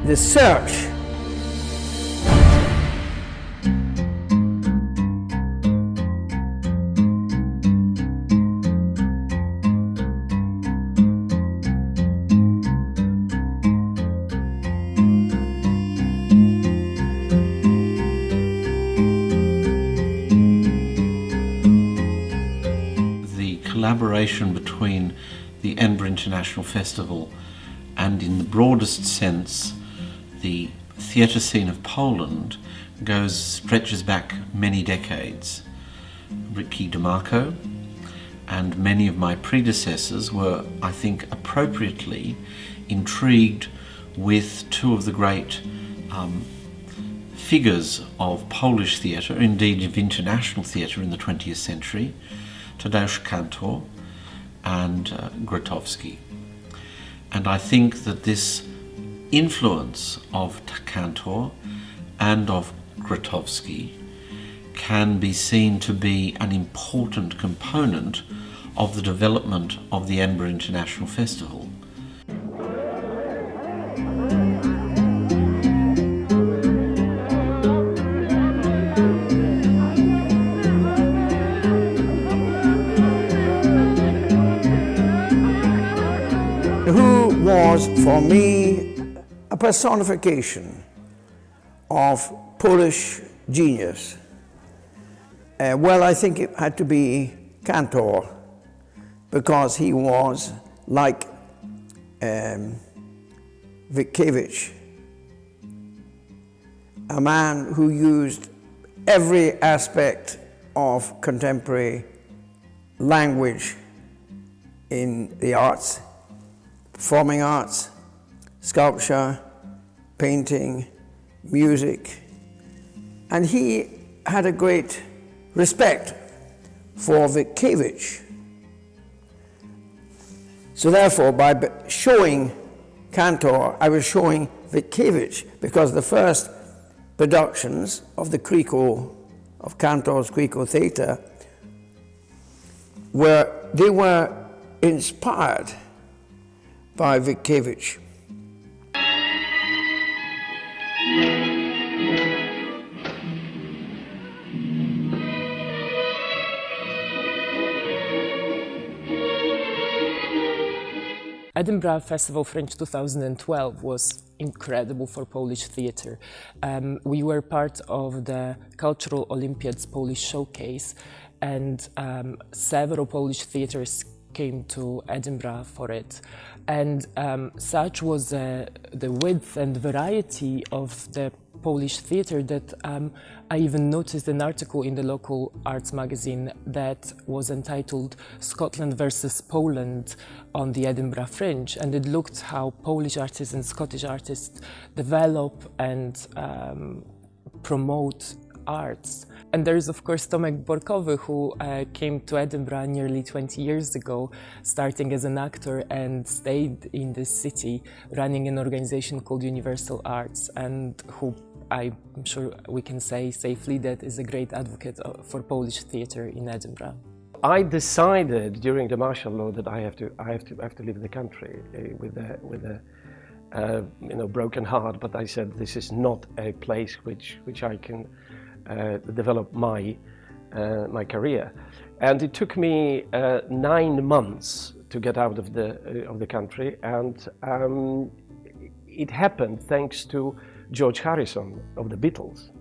the search collaboration between the Edinburgh International Festival and, in the broadest sense, the theatre scene of Poland stretches back many decades. Ricky DeMarco and many of my predecessors were, I think, appropriately intrigued with two of the great figures of Polish theatre, indeed of international theatre in the 20th century, Tadeusz Kantor and Grotowski. And I think that this influence of Kantor and of Grotowski can be seen to be an important component of the development of the Edinburgh International Festival. Who was, for me, a personification of Polish genius. Well, I think it had to be Kantor, because he was like Witkiewicz, a man who used every aspect of contemporary language in the arts, performing arts, sculpture, painting, music, and he had a great respect for Witkiewicz. So therefore, by showing Kantor, I was showing Witkiewicz, because the first productions of the of Kantor's Kriko Theatre were inspired by Witkiewicz. Edinburgh Festival Fringe 2012 was incredible for Polish theatre. We were part of the Cultural Olympiads Polish Showcase, and several Polish theatres came to Edinburgh for it. And such was the width and variety of the Polish theatre that I even noticed an article in the local arts magazine that was entitled "Scotland versus Poland" on the Edinburgh Fringe, and it looked how Polish artists and Scottish artists develop and promote arts. And there is, of course, Tomek Borkowy, who came to Edinburgh nearly 20 years ago, starting as an actor, and stayed in this city, running an organization called Universal Arts, and who I'm sure we can say safely that is a great advocate for Polish theatre in Edinburgh. I decided during the martial law that I have to leave the country with a broken heart. But I said this is not a place which I can develop my career, and it took me 9 months to get out of the country, and it happened thanks to George Harrison of the Beatles,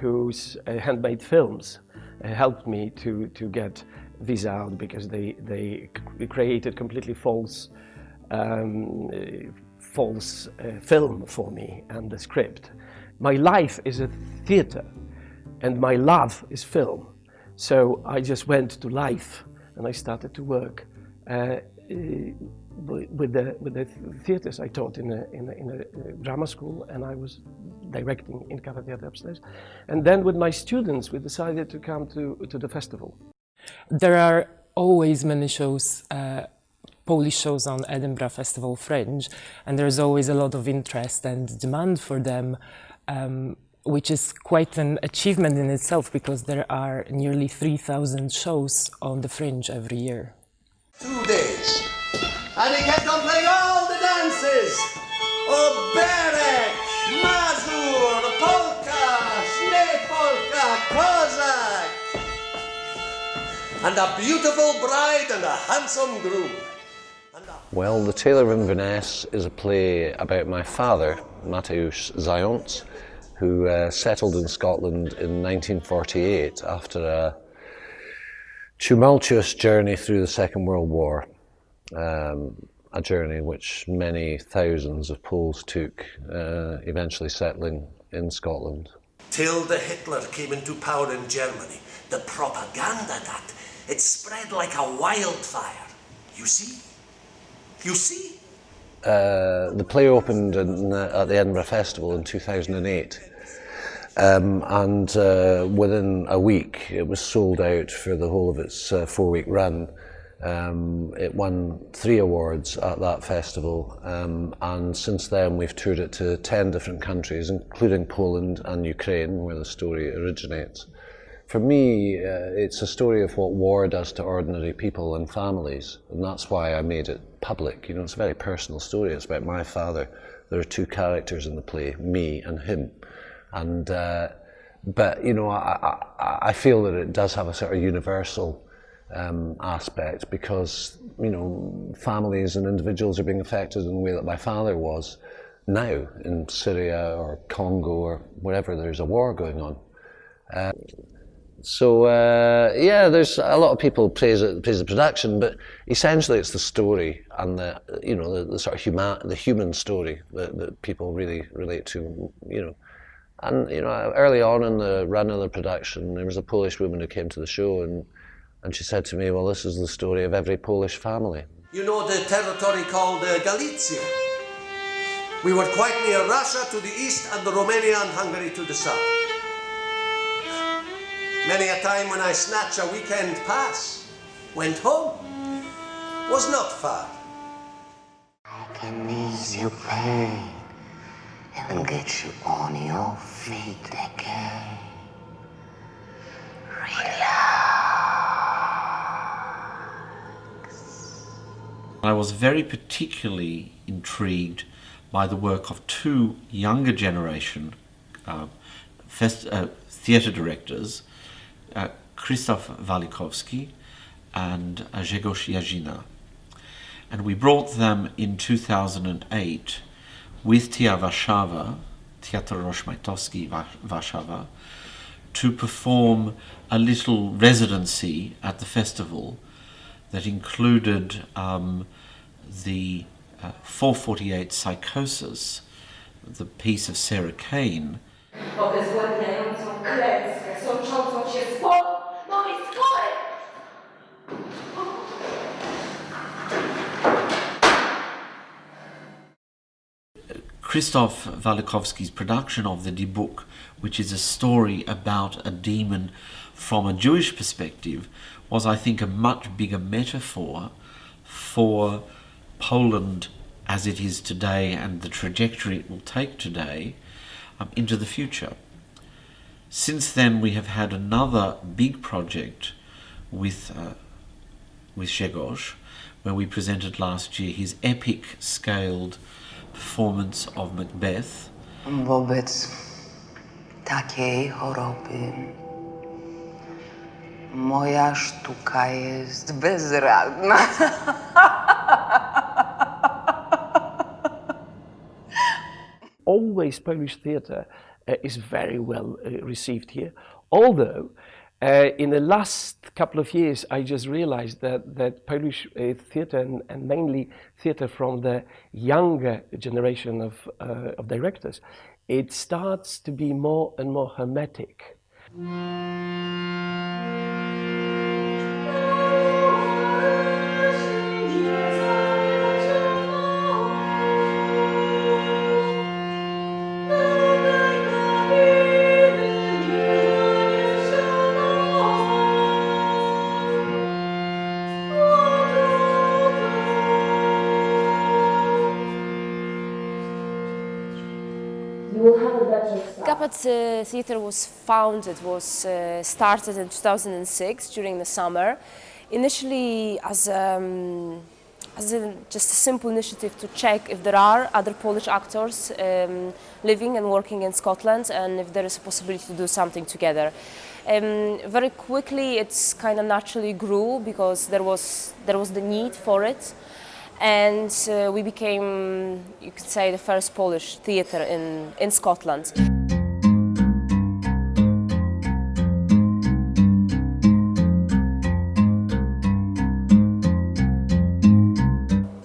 whose handmade films helped me to get visa out, because they created completely false film for me and the script. My life is a theatre, and my love is film. So I just went to life, and I started to work with the theatres I taught in a drama school, and I was directing in Cafe Theatre upstairs. And then with my students, we decided to come to the festival. There are always many shows, Polish shows on Edinburgh Festival Fringe, and there's always a lot of interest and demand for them, which is quite an achievement in itself, because there are nearly 3,000 shows on the Fringe every year. 2 days, and he kept on playing all the dances. Oberek, Mazur, Polka, Schnee Polka, Kozak. And a beautiful bride and a handsome groom. Well, The Tailor of Inverness is a play about my father, Mateusz Zając, who settled in Scotland in 1948 after a tumultuous journey through the Second World War, a journey which many thousands of Poles took, eventually settling in Scotland. Till the Hitler came into power in Germany, the propaganda that it spread like a wildfire. You see? You see? The play opened at the Edinburgh Festival in 2008, and within a week it was sold out for the whole of its 4-week run. It won 3 awards at that festival, and since then we've toured it to 10 different countries, including Poland and Ukraine, where the story originates. For me, it's a story of what war does to ordinary people and families, and that's why I made it public. You know, it's a very personal story. It's about my father. There are 2 characters in the play, me and him. And but you know, I feel that it does have a sort of universal aspect, because you know, families and individuals are being affected in the way that my father was now in Syria or Congo or wherever there's a war going on. So yeah, there's a lot of people praise the production, but essentially it's the story and the, you know, the sort of the human story that people really relate to, you know. And you know, early on in the run of the production, there was a Polish woman who came to the show, and she said to me, "Well, this is the story of every Polish family." You know the territory called Galicia. We were quite near Russia to the east and the Romania and Hungary to the south. Many a time when I snatched a weekend pass, went home, was not far. I can ease your pain and get you on your feet again. I was very particularly intrigued by the work of 2 younger generation theatre directors, Krzysztof Walikowski and Grzegorz Jazina. And we brought them in 2008 with TR Warszawa, Teatr Rośmiatowski Warszawa, to perform a little residency at the festival that included the 448 Psychosis, the piece of Sarah Kane. Obezwładniającą klęskę, sączącą się z pola, no i skory! Krzysztof Walikowski's production of the Die Book, which is a story about a demon from a Jewish perspective, was, I think, a much bigger metaphor for Poland as it is today and the trajectory it will take today into the future. Since then, we have had another big project with Grzegorz, where we presented last year his epic-scaled performance of Macbeth. Wobec takiej choroby moja sztuka jest bezradna. Always Polish theatre is very well received here, although in the last couple of years I just realized that Polish theatre and mainly theatre from the younger generation of directors, it starts to be more and more hermetic. Kapot Theatre was started in 2006 during the summer, initially as just a simple initiative to check if there are other Polish actors living and working in Scotland, and if there is a possibility to do something together. Very quickly it's kind of naturally grew because there was the need for it, and we became, you could say, the first Polish theatre in Scotland.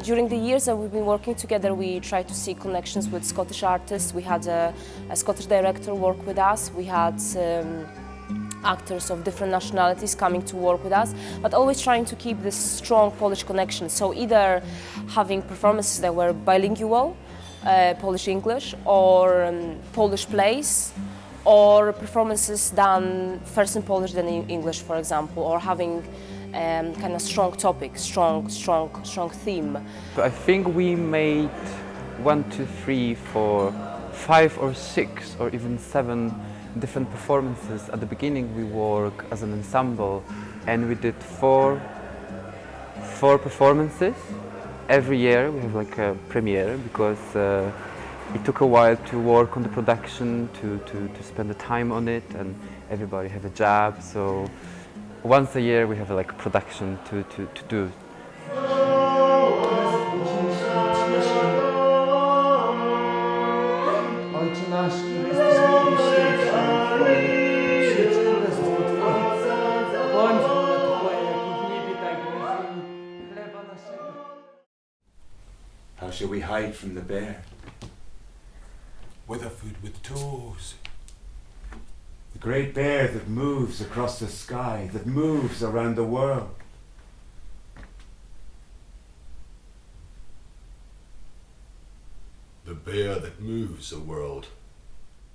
During the years that we've been working together, we tried to see connections with Scottish artists. We had a Scottish director work with us. We had actors of different nationalities coming to work with us, but always trying to keep this strong Polish connection. So either having performances that were bilingual, Polish-English, or Polish plays, or performances done first in Polish then in English, for example, or having kind of strong topic, strong theme. I think we made 1, 2, 3, 4, 5 or 6 or even 7 different performances. At the beginning we work as an ensemble, and we did 4 performances. Every year we have like a premiere, because it took a while to work on the production, to spend the time on it, and everybody have a job. So once a year we have like a production to do. How shall we hide from the bear? Weatherfoot with toes. The great bear that moves across the sky, that moves around the world. The bear that moves the world.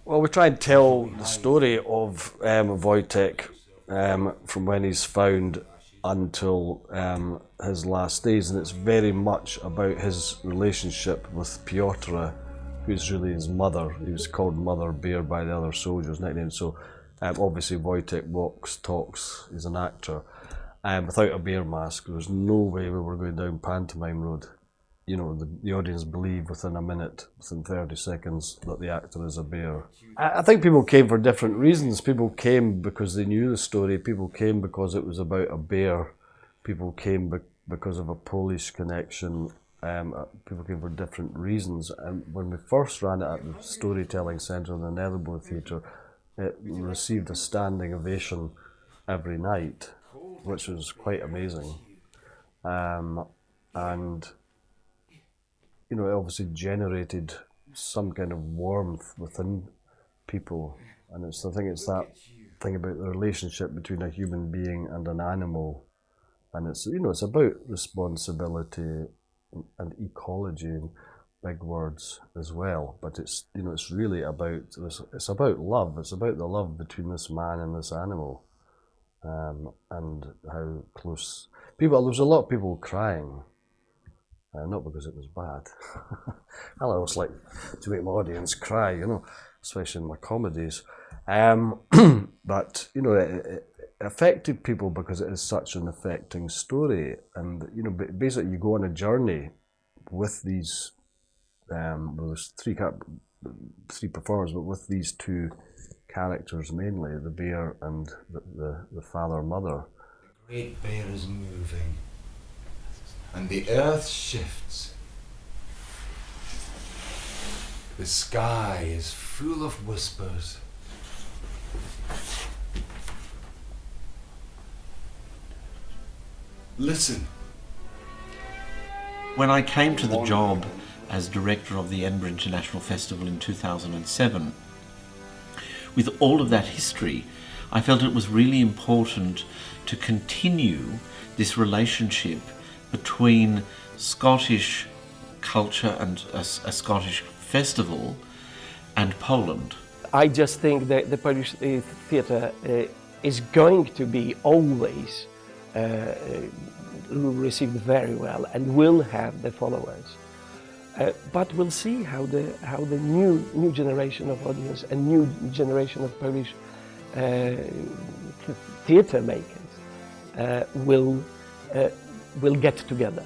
Well, we tried to tell the story of Wojtek from when he's found until his last days, and it's very much about his relationship with Piotra, who's really his mother. He was called Mother Bear by the other soldiers, nicknamed. So obviously Wojtek walks, talks, he's an actor. Without a bear mask, there was no way we were going down Pantomime Road. You know, the audience believe within a minute, within 30 seconds, that the actor is a bear. I think people came for different reasons. People came because they knew the story. People came because it was about a bear. People came because of a Polish connection. People came for different reasons. And when we first ran it at the Storytelling Centre in the Netherbow Theatre, it received a standing ovation every night, which was quite amazing. And you know, it obviously generated some kind of warmth within people, and I think it's that thing about the relationship between a human being and an animal, and it's, you know, it's about responsibility and ecology, and big words as well, but it's, you know, it's really about it's about love. It's about the love between this man and this animal, and how close people. There was a lot of people crying. Not because it was bad. I always like to make my audience cry, you know, especially in my comedies. But, you know, it affected people because it is such an affecting story. And, you know, basically you go on a journey with these, well, there's three performers, but with these 2 characters mainly, the bear and the father-mother. The great bear is moving, and the earth shifts. The sky is full of whispers. Listen. When I came to the job as director of the Edinburgh International Festival in 2007, with all of that history, I felt it was really important to continue this relationship between Scottish culture and a Scottish festival and Poland. I just think that the Polish theatre is going to be always received very well and will have the followers. But we'll see how the new generation of audience and new generation of Polish theatre makers will get together.